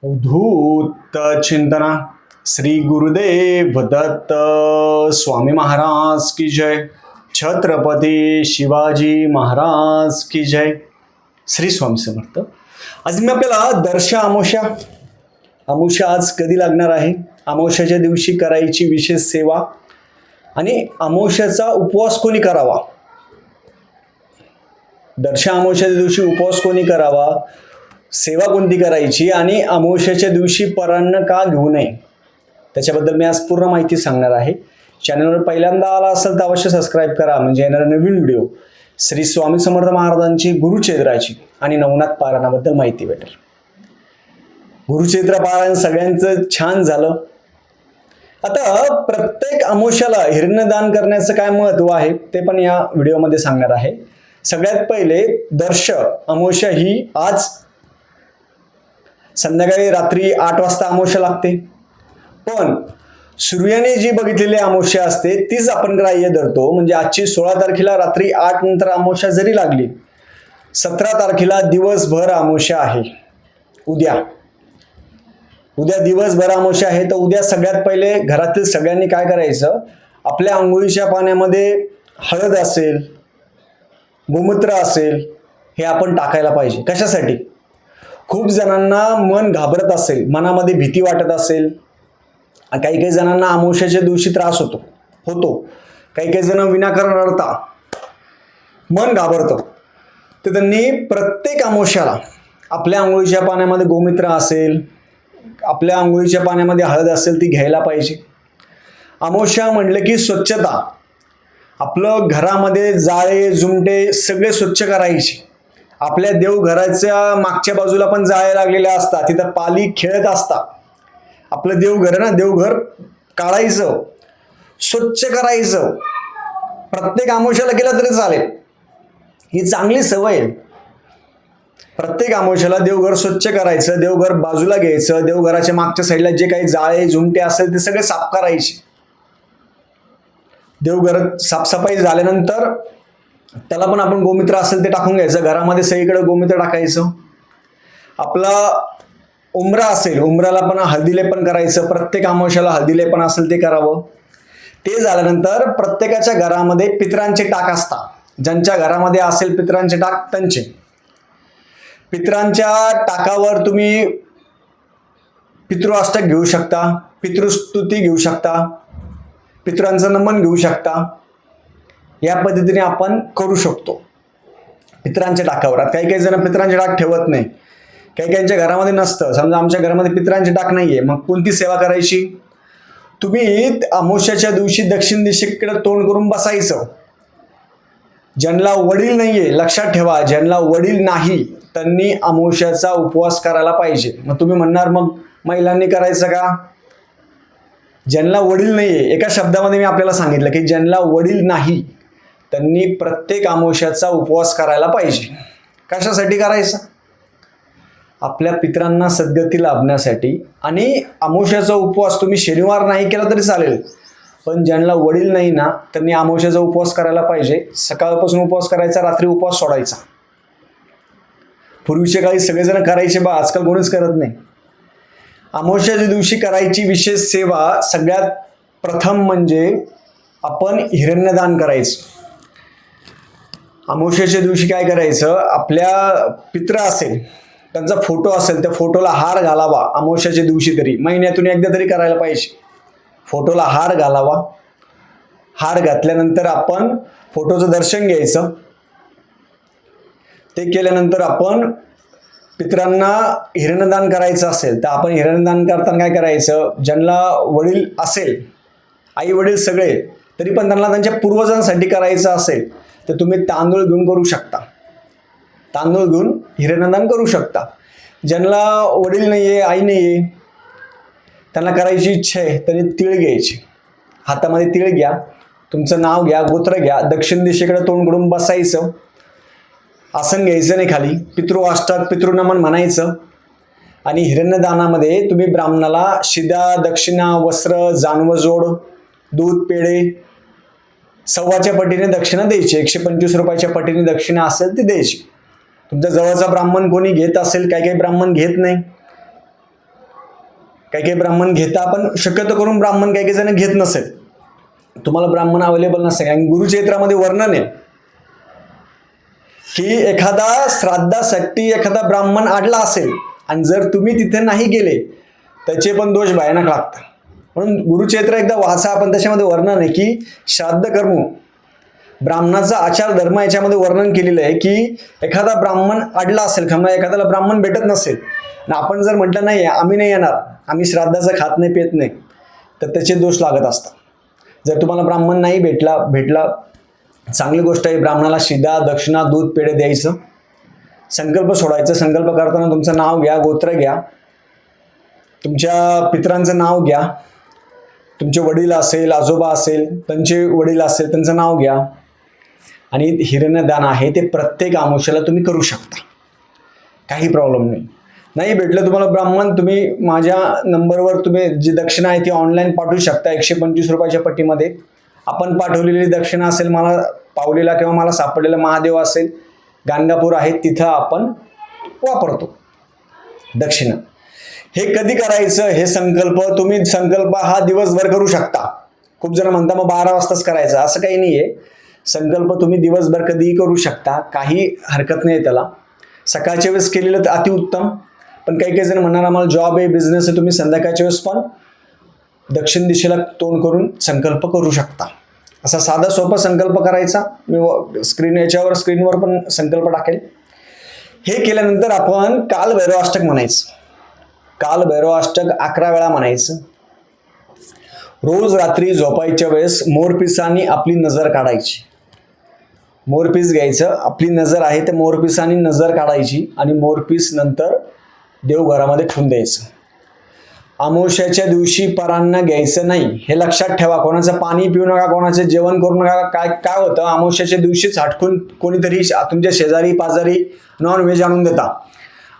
अवधूत चिंतना श्री गुरुदेव दत्त स्वामी महाराज की जय. छत्रपती शिवाजी महाराज की जय. श्री स्वामी समर्थ. आज मी आपल्याला दर्शा अमावस्या आज कधी लागणार आहे, अमावस्याच्या दिवशी करायची विशेष सेवा आणि अमावस्याचा उपवास कोणी करावा, दर्शा अमावस्याच्या दिवशी उपवास कोणी करावा, सेवा कोणती करायची आणि अमावस्याच्या दिवशी परान्न का घेऊ नये, त्याच्याबद्दल मी आज पूर्ण माहिती सांगणार आहे. चॅनलवर पहिल्यांदा आला असेल तर अवश्य सबस्क्राईब करा, म्हणजे येणारा नवीन व्हिडिओ श्री स्वामी समर्थ महाराजांची गुरुचरित्राची आणि नवनाथ पारायणाबद्दल माहिती भेटेल. गुरुचरित्र पारायण सगळ्यांचं छान झालं. आता प्रत्येक अमावस्याला हिरण्यदान करण्याचं काय महत्व आहे ते पण या व्हिडिओमध्ये सांगणार आहे. सगळ्यात पहिले दर्श अमावस्या ही आज संध्याकाळी रात्री 8 वाजता अमावस्या लागते, पण सूर्याने जी बघितलेली अमावस्या असते तीच आपण ग्राह्य धरतो. म्हणजे आजची 16 तारखेला रात्री 8 नंतर अमावस्या जरी लागली, 17 तारखेला दिवसभर अमावस्या आहे. उद्या दिवसभर अमावस्या आहे. तर उद्या सगळ्यात पहिले घरातील सगळ्यांनी काय करायचं, आपल्या आंघोळीच्या पाण्यामध्ये हळद असेल, गोमूत्र असेल, हे आपण टाकायला पाहिजे. कशासाठी? खूप जणांना मन घाबरत असेल, मनामध्ये भीती वाटत असेल, काही जणांना अमावस्याच्या दिवशी त्रास होतो. काही जण विनाकारण रडता, मन घाबरतं. तर त्यांनी प्रत्येक अमावस्याला आपल्या आंघोळीच्या पाण्यामध्ये गोमूत्र असेल, आपल्या आंघोळीच्या पाण्यामध्ये हळद असेल ती घ्यायला पाहिजे. अमावस्या म्हटलं की स्वच्छता, आपलं घरामध्ये जाळे जुमटे सगळे स्वच्छ करायचे. आपल्या देवघराच्या मागच्या बाजूला पण जाळे लागलेल्या असतात, तिथं पाली खेळत असतात. आपलं देवघर आहे ना, देवघर काढायचं, स्वच्छ करायचं. प्रत्येक अमावस्याला केलं तरी चालेल, ही चांगली सवय आहे. प्रत्येक अमावस्याला देवघर स्वच्छ करायचं, देवघर बाजूला घ्यायचं, देवघराच्या मागच्या साईडला जे काही जाळे जुमटे असेल ते सगळे साफ करायचे. देवघर साफसफाई झाल्यानंतर त्याला पण आपण गोमूत्र असेल ते टाकून घ्यायचं. घरामध्ये सगळीकडे गोमूत्र टाकायचं. आपला उंबरा असेल, उंबराला पण हळदीलेपन करायचं. प्रत्येक अमावस्याला हळदीलेपन असेल ते करावं. ते झाल्यानंतर प्रत्येकाच्या घरामध्ये पितरांचे टाक असतात. ज्यांच्या घरामध्ये असेल पितरांचे टाक, त्यांचे पितरांच्या टाकावर तुम्ही पितृअष्टक घेऊ शकता, पितृस्तुती घेऊ शकता, पितरांचं नमन घेऊ शकता. या पद्धतीने आपण करू शकतो पितरांच्या टाकावर. काही जण पितरांचे टाक ठेवत नाही, काहींच्या घरामध्ये नसतं. समजा आमच्या घरामध्ये पितरांचे टाक नाहीये, मग कोणती सेवा करायची? तुम्ही अमावस्याच्या दिवशी दक्षिण दिशेकडे तोंड करून बसायचं. ज्यांना वडील नाहीये, लक्षात ठेवा, ज्यांना वडील नाही त्यांनी अमावस्याचा उपवास करायला पाहिजे. मग तुम्ही म्हणणार मग महिलांनी करायचं का? ज्यांना वडील नाहीये, एका शब्दामध्ये मी आपल्याला सांगितलं की ज्यांना वडील नाही त्यांनी प्रत्येक अमावस्याचा उपवास करायला पाहिजे. कशासाठी करायचा? आपल्या पितरांना सद्गती लाभण्यासाठी. आणि अमावस्याचा उपवास तुम्ही शनिवार नाही केला तरी चालेल, पण ज्यांना वडील नाही ना त्यांनी अमावस्याचा उपवास करायला पाहिजे. सकाळपासून उपवास करायचा, रात्री उपवास सोडायचा. पूर्वीच्या काळी सगळेजण करायचे बा, आजकाल कोणीच करत नाही. अमावस्याच्या दिवशी करायची विशेष सेवा सगळ्यात प्रथम म्हणजे आपण हिरण्यदान करायचं. अमावस्याच्या दिवशी काय करायचं, आपल्या पित्र असेल त्यांचा फोटो असेल त्या फोटोला हार घालावा. अमावस्याच्या दिवशी तरी महिन्यातून एकदा तरी करायला पाहिजे. फोटोला हार घालावा. हार घातल्यानंतर आपण फोटोचं दर्शन घ्यायचं. ते केल्यानंतर आपण पितरांना हिरण्यदान करायचं असेल तर आपण हिरण्यदान करताना काय करायचं, ज्यांना वडील असेल, आई वडील सगळे, तरी पण त्यांना त्यांच्या पूर्वजांसाठी करायचं असेल तर तुम्ही तांदूळ घेऊन करू शकता. तांदूळ घेऊन हिरण्यदान करू शकता. ज्यांना वडील नाहीये, आई नाहीये, त्यांना करायची इच्छा आहे त्यांनी तीळ घ्यायची. हातामध्ये तीळ घ्या, तुमचं नाव घ्या, गोत्र घ्या, दक्षिण दिशेकडे तोंड करून बसायचं. आसन घ्यायचं नाही खाली, पितृअष्टक पितृनमन म्हणायचं. आणि हिरण्यदानामध्ये तुम्ही ब्राह्मणाला शिदा, दक्षिणा, वस्त्र, जानवजोड, दूध, पेढे 1.25 पटीने दक्षिणा द्यायची. 125 रुपयाच्या पटीने दक्षिणा असेल ती द्यायची. तुमच्या जवळचा ब्राह्मण कोणी घेत असेल, काही ब्राह्मण घेत नाही, काही काही ब्राह्मण घेता, पण शक्यतो करून ब्राह्मण काही काही जण घेत नसेल, तुम्हाला ब्राह्मण अवेलेबल नसेल. आणि गुरुचरित्रामध्ये वर्णन आहे की एखादा श्राद्धासाठी एखादा ब्राह्मण आडला असेल आणि जर तुम्ही तिथे नाही गेले त्याचे पण दोष भयानक लागतात. म्हणून गुरुचरित्र एकदा वाचा आपण, त्याच्यामध्ये वर्णन आहे की श्राद्ध कर्म, ब्राह्मणाचा आचार धर्म याच्यामध्ये वर्णन केलेलं आहे की एखादा ब्राह्मण अडला असेल किंवा एखाद्याला ब्राह्मण भेटत नसेल आणि आपण जर म्हटलं नाही आम्ही नाही येणार, आम्ही श्राद्धाचं खात नाही पित नाही, तर त्याचे दोष लागत असतात. जर तुम्हाला ब्राह्मण नाही भेटला चांगली गोष्ट आहे. ब्राह्मणाला शिदा, दक्षिणा, दूध, पेढे द्यायचं, संकल्प सोडायचं. संकल्प करताना तुमचं नाव घ्या, गोत्र घ्या, तुमच्या पितरांचं नाव घ्या, तुमचे वडील असेल, आजोबा असेल, त्यांचे वडील असेल त्यांचं नाव घ्या. आणि हिरण्यदान आहे ते प्रत्येक अमावस्येला तुम्ही करू शकता, काही प्रॉब्लेम नाही. नाही भेटलं तुम्हाला ब्राह्मण, तुम्ही माझ्या नंबरवर तुम्ही जी दक्षिणा आहे ती ऑनलाईन पाठवू शकता. 125 रुपयाच्या पट्टीमध्ये आपण पाठवलेली दक्षिणा असेल, मला पावलेला किंवा मला सापडलेला महादेव असेल, गाणगापूर आहे, तिथं आपण वापरतो दक्षिणा. हे कधी करायचं, हे तुम्ही संकल्प हा दिवसभर करू शकता. खूप जण म्हणता मग 12 वाजताच करायचं, असं काही नाही आहे. संकल्प तुम्ही दिवसभर कधीही करू शकता, काही हरकत नाही त्याला. सकाळच्या वेळेस केलेलं तर अतिउत्तम, पण काही काही जण म्हणणार आम्हाला जॉब आहे, बिझनेस आहे, तुम्ही संध्याकाळच्या वेळेस पण दक्षिण दिशेला तोंड करून संकल्प करू शकता. असा साधा सोपा संकल्प करायचा. मी स्क्रीनवर पण संकल्प टाकेल. हे केल्यानंतर आपण काल भैरवाष्टक म्हणायचं. काल भैरवाष्टक 11 वेळा म्हणायचं. रोज रात्री झोपायच्या वेळेस मोरपिसानी आपली नजर काढायची. मोरपीस घ्यायचं, आपली नजर आहे त्या मोरपिसानी नजर काढायची आणि मोरपीस नंतर देवघरामध्ये ठेवून द्यायचं. अमावस्याच्या दिवशी परांना घ्यायचं नाही, हे लक्षात ठेवा. कोणाचं पाणी पिऊ नका, कोणाचं जेवण करू नका. काय होतं, अमावस्याच्या दिवशीच हटकून कोणीतरी तुमच्या शेजारी पाजारी नॉनव्हेज आणून देता.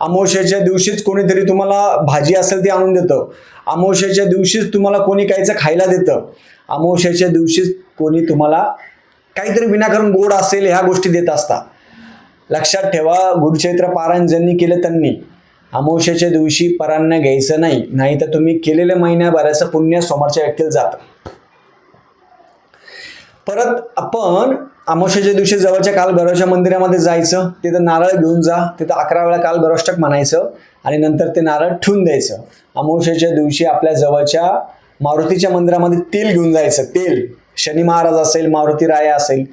अमावस्याच्या दिवशीच कोणीतरी तुम्हाला भाजी असेल ती आणून देतं. अमावस्याच्या दिवशीच तुम्हाला कोणी काहीचं खायला देतं. अमावस्याच्या दिवशीच कोणी तुम्हाला काहीतरी विनाकारण गोड असेल ह्या गोष्टी देत असतात. लक्षात ठेवा, गुरुचरित्र पारायण ज्यांनी केलं त्यांनी अमावस्याच्या दिवशी परांना घ्यायचं नाही, नाही तर तुम्ही केलेल्या महिन्याभराचं पुण्य समोरच्या व्यक्तीला जातं. परत आपण अमावस्याच्या दिवशी जवळच्या कालभैरवाच्या मंदिरामध्ये जायचं, तिथं नारळ घेऊन जा, तिथं 11 वेळा कालभैरवाष्टक म्हणायचं आणि नंतर ते नारळ ठेवून द्यायचं. अमावस्याच्या दिवशी आपल्या जवळच्या मारुतीच्या मंदिरामध्ये तेल घेऊन जायचं. तेल, शनी महाराज असेल, मारुती राया असेल,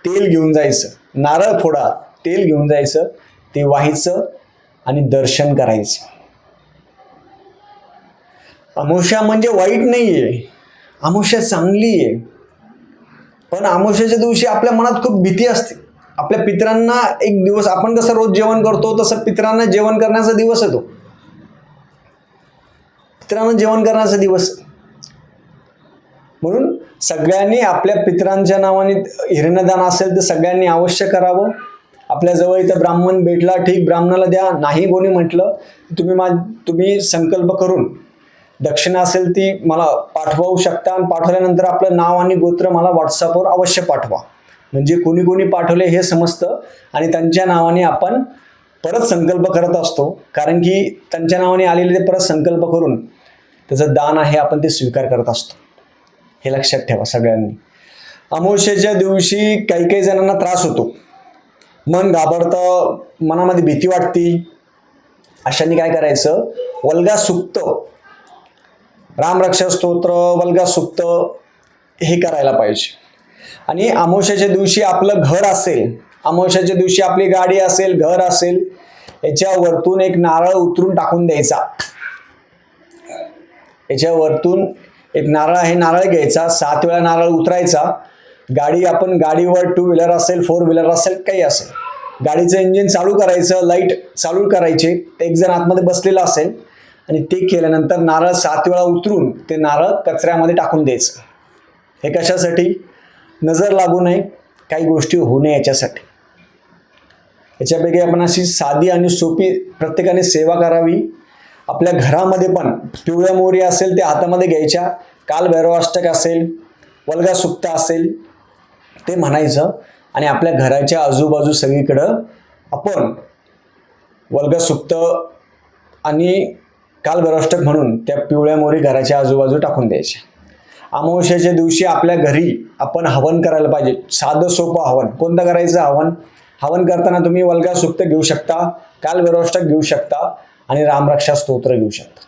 तेल घेऊन जायचं. नारळ फोडा, तेल घेऊन जायचं, ते वाहायचं आणि दर्शन करायचं. अमावस्या म्हणजे वाईट नाहीये, अमावस्या चांगली आहे. पण अमावस्याच्या दिवशी आपल्या मनात खूप भीती असते. आपल्या पितरांना एक दिवस, आपण कसं रोज जेवण करतो तसं पितरांना जेवण करण्याचा दिवस येतो. पितरांना जेवण करण्याचा दिवस. म्हणून सगळ्यांनी आपल्या पितरांच्या नावाने हिरण्यदान असेल तर सगळ्यांनी अवश्य करावं. आपल्या जवळ इथं ब्राह्मण भेटला, ठीक, ब्राह्मणाला द्या. नाही कोणी म्हटलं तुम्ही संकल्प करून दक्षिणा असेल ती मला पाठवू शकता आणि पाठवल्यानंतर आपलं नाव आणि गोत्र मला व्हॉट्सअपवर अवश्य पाठवा. म्हणजे कोणी कोणी पाठवले हे समजतं आणि त्यांच्या नावाने आपण परत संकल्प करत असतो. कारण की त्यांच्या नावाने आलेले ते परत संकल्प करून त्याचं दान आहे आपण ते स्वीकार करत असतो. हे लक्षात ठेवा सगळ्यांनी. अमावस्येच्या दिवशी काही काही जणांना त्रास होतो, मन घाबरतं, मनामध्ये भीती वाटती. अशांनी काय करायचं, वल्गा सुक्त, रामरक्षा स्तोत्र, वल्गा सुक्त हे करायला पाहिजे. आणि अमावस्याच्या दिवशी आपलं घर असेल, अमावस्याच्या दिवशी आपली गाडी असेल, घर असेल, याच्यावरतून एक नारळ उतरून टाकून द्यायचा. याच्यावरतून एक नारळ आहे, नारळ घ्यायचा, 7 वेळा नारळ उतरायचा. आपण गाडीवर 2 व्हीलर असेल, 4 व्हीलर असेल, काही असेल, गाडीचं इंजिन चालू करायचं, लाईट चालू करायचे, एक जण आतमध्ये बसलेला असेल आणि ते केल्यानंतर नारळ 7 वेळा उतरून ते नारळ कचऱ्यामध्ये टाकून द्यायचं. हे कशासाठी, नजर लागू नये, काही गोष्टी होऊ नये याच्यासाठी. याच्यापैकी आपण अशी साधी आणि सोपी प्रत्येकाने सेवा करावी. आपल्या घरामध्ये पण पिवळ्या मोहरी असेल ते हातामध्ये घ्यायच्या, काल भैरवाष्टक असेल, वल्गा सुक्त असेल ते म्हणायचं आणि आपल्या घराच्या आजूबाजू सगळीकडं आपण वल्गा सुक्त आणि कालभैरवाष्टक म्हणून त्या पिवळ्या मोहरी घराच्या आजूबाजू टाकून द्यायच्या. अमावस्याच्या दिवशी आपल्या घरी आपण हवन करायला पाहिजे. साधं सोपं हवन. कोणतं करायचं हवन? हवन करताना तुम्ही वल्गा सुक्त घेऊ शकता, कालभैरवाष्टक घेऊ शकता आणि रामरक्षा स्तोत्र घेऊ शकता.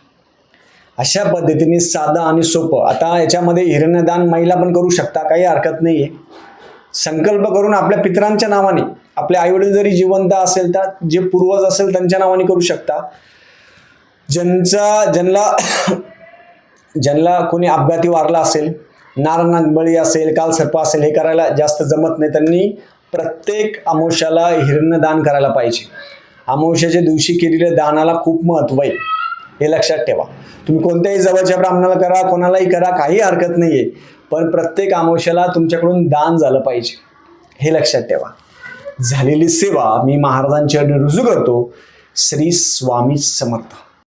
अशा पद्धतीने साधं आणि सोपं. आता याच्यामध्ये हिरण्यदान महिला पण करू शकता, काही हरकत नाहीये. संकल्प करून आपल्या पितरांच्या नावाने, आपले आईवडील जरी जिवंत असेल तर जे पूर्वज असेल त्यांच्या नावाने करू शकता. ज्यांना कोणी अपघाती वारला असेल, नारनागबळी असेल, कालसर्प असेल, हे करायला जास्त जमत नाही, त्यांनी प्रत्येक अमावस्याला हिरण्यदान करायला पाहिजे. अमावस्याच्या दिवशी केलेल्या दानाला खूप महत्व आहे, हे लक्षात ठेवा. तुम्ही कोणत्याही जवळच्या ब्राह्मणाला करा, कोणालाही करा, काही हरकत नाहीये, पण प्रत्येक अमावस्याला तुमच्याकडून दान झालं पाहिजे, हे लक्षात ठेवा. झालेली सेवा मी महाराजांच्या रुजू करतो. श्री स्वामी समर्थ.